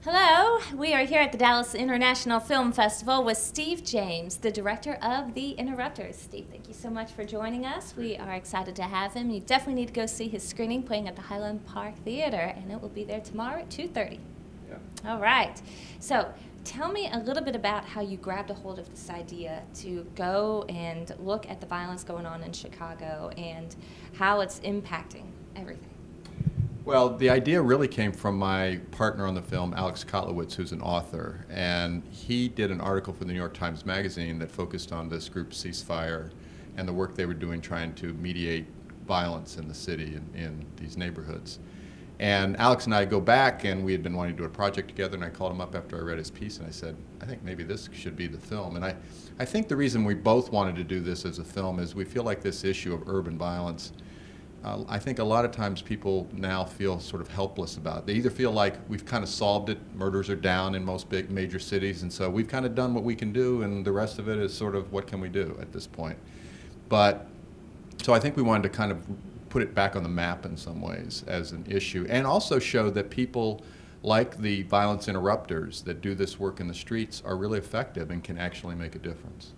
Hello, we are here at the Dallas International Film Festival with Steve James, the director of The Interrupters. Steve, thank you so much for joining us. We are excited to have him. You definitely need to go see his screening playing at the Highland Park Theater, and it will be there tomorrow at 2:30. Yeah. All right. So tell me a little bit about how you grabbed a hold of this idea to go and look at the violence going on in Chicago and how it's impacting everything. Well, the idea really came from my partner on the film, Alex Kotlowitz, who's an author, and he did an article for the New York Times Magazine that focused on this group Ceasefire and the work they were doing trying to mediate violence in the city in these neighborhoods. And Alex and I go back, and we had been wanting to do a project together, and I called him up after I read his piece, and I said, I think maybe this should be the film. And I think the reason we both wanted to do this as a film is we feel like this issue of urban violence, I think a lot of times people now feel sort of helpless about it. They either feel like we've kind of solved it, murders are down in most big major cities, and so we've kind of done what we can do, and the rest of it is sort of what can we do at this point. But, so I think we wanted to kind of put it back on the map in some ways as an issue, and also show that people like the violence interrupters that do this work in the streets are really effective and can actually make a difference.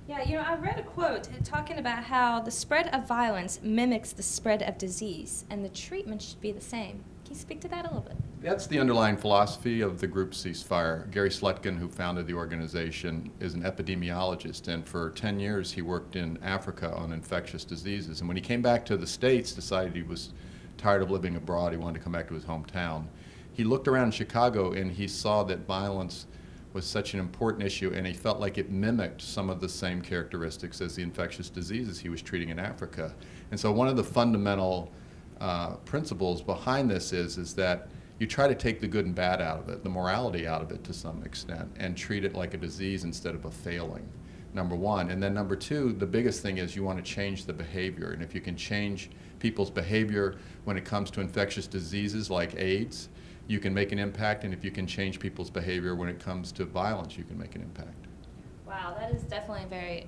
Yeah, you know, I read a quote talking about how the spread of violence mimics the spread of disease, and the treatment should be the same. Can you speak to that a little bit? That's the underlying philosophy of the group Ceasefire. Gary Slutkin, who founded the organization, is an epidemiologist, and for 10 years he worked in Africa on infectious diseases. And when he came back to the States, decided he was tired of living abroad, he wanted to come back to his hometown. He looked around Chicago and he saw that violence was such an important issue, and he felt like it mimicked some of the same characteristics as the infectious diseases he was treating in Africa. And so one of the fundamental principles behind this is that you try to take the good and bad out of it, the morality out of it to some extent, and treat it like a disease instead of a failing, number one. And then number two, the biggest thing is you want to change the behavior. And if you can change people's behavior when it comes to infectious diseases like AIDS, you can make an impact, and if you can change people's behavior when it comes to violence, you can make an impact. Wow, that is definitely a very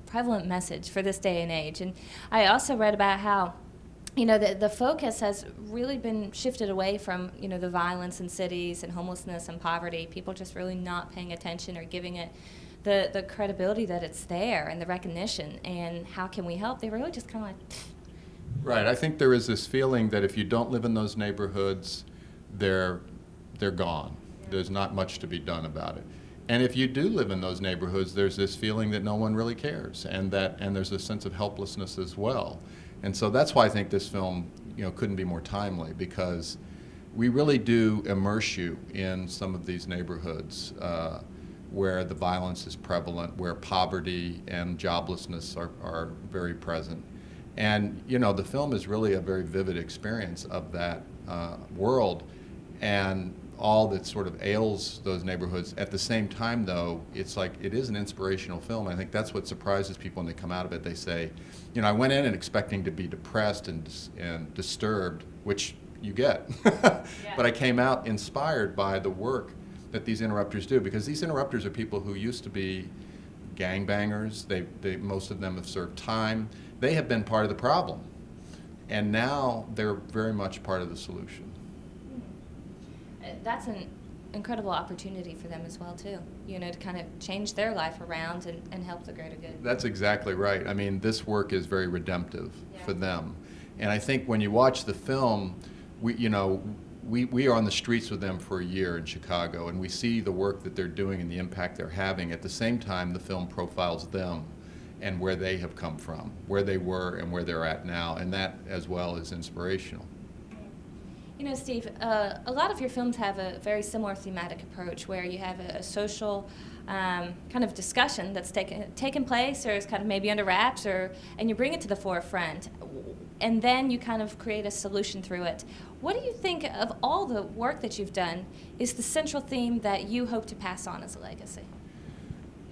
prevalent message for this day and age. And I also read about how, you know, the focus has really been shifted away from, you know, the violence in cities and homelessness and poverty. People just really not paying attention or giving it the credibility that it's there and the recognition. And how can we help? They really just kind of like, pfft. Right. I think there is this feeling that if you don't live in those neighborhoods, they're gone. Yeah. There's not much to be done about it. And if you do live in those neighborhoods, there's this feeling that no one really cares, and there's a sense of helplessness as well. And so that's why I think this film, you know, couldn't be more timely, because we really do immerse you in some of these neighborhoods where the violence is prevalent, where poverty and joblessness are very present. And, you know, the film is really a very vivid experience of that world and all that sort of ails those neighborhoods. At the same time, though, it's like it is an inspirational film. I think that's what surprises people when they come out of it. They say, you know, I went in and expecting to be depressed and disturbed, which you get. Yeah. But I came out inspired by the work that these interrupters do, because these interrupters are people who used to be gangbangers. Most of them have served time. They have been part of the problem, and now they're very much part of the solution. That's an incredible opportunity for them as well, too, you know, to kind of change their life around and help the greater good. That's exactly right. I mean, this work is very redemptive for them. And I think when you watch the film, we are on the streets with them for a year in Chicago, and we see the work that they're doing and the impact they're having. At the same time, the film profiles them and where they have come from, where they were and where they're at now, and that as well is inspirational. You know, Steve, a lot of your films have a very similar thematic approach, where you have a social kind of discussion that's taken place, or is kind of maybe under wraps, and you bring it to the forefront, and then you kind of create a solution through it. What do you think of all the work that you've done is the central theme that you hope to pass on as a legacy?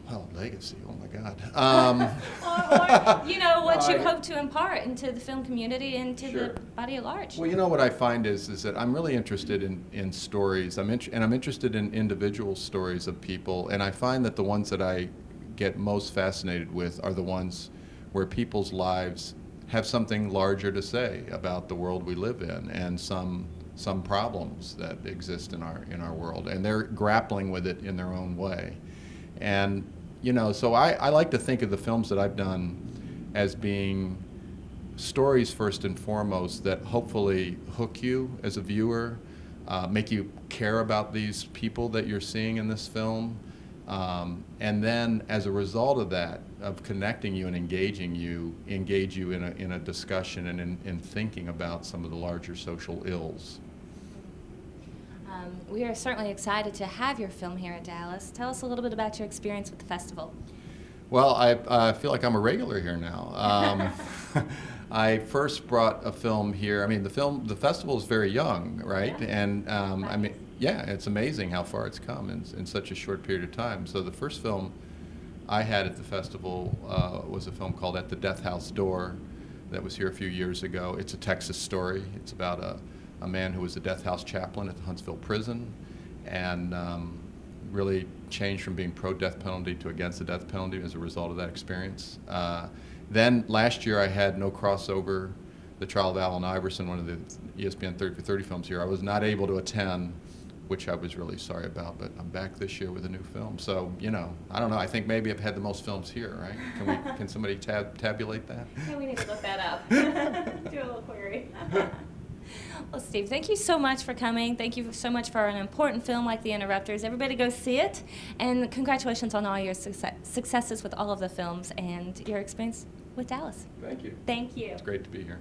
Well, legacy, oh my God. Or, you know, what you hope to impart into the film community and to Sure. the body at large. Well, you know what I find is that I'm really interested in stories. I'm interested in individual stories of people, and I find that the ones that I get most fascinated with are the ones where people's lives have something larger to say about the world we live in, and some some problems that exist in our world, and they're grappling with it in their own way. And you know, so I like to think of the films that I've done as being stories first and foremost that hopefully hook you as a viewer, make you care about these people that you're seeing in this film, and then as a result of that, of connecting you and engage you in a discussion and in thinking about some of the larger social ills. We are certainly excited to have your film here at Dallas. Tell us a little bit about your experience with the festival. Well, I feel like I'm a regular here now. I first brought a film here. I mean, the festival is very young, right? Yeah. And I mean, yeah, it's amazing how far it's come in such a short period of time. So the first film I had at the festival was a film called At the Death House Door that was here a few years ago. It's a Texas story. It's about a man who was a death house chaplain at the Huntsville prison, and really changed from being pro-death penalty to against the death penalty as a result of that experience. Then last year I had No Crossover, The Trial of Allen Iverson, one of the ESPN 30 for 30 films here. I was not able to attend, which I was really sorry about, but I'm back this year with a new film. So, you know, I don't know, I think maybe I've had the most films here, right? Can somebody tabulate that? Yeah, we need to look that up. Do a little query. Well, Steve, thank you so much for coming. Thank you so much for an important film like The Interrupters. Everybody go see it. And congratulations on all your successes with all of the films and your experience with Dallas. Thank you. Thank you. It's great to be here.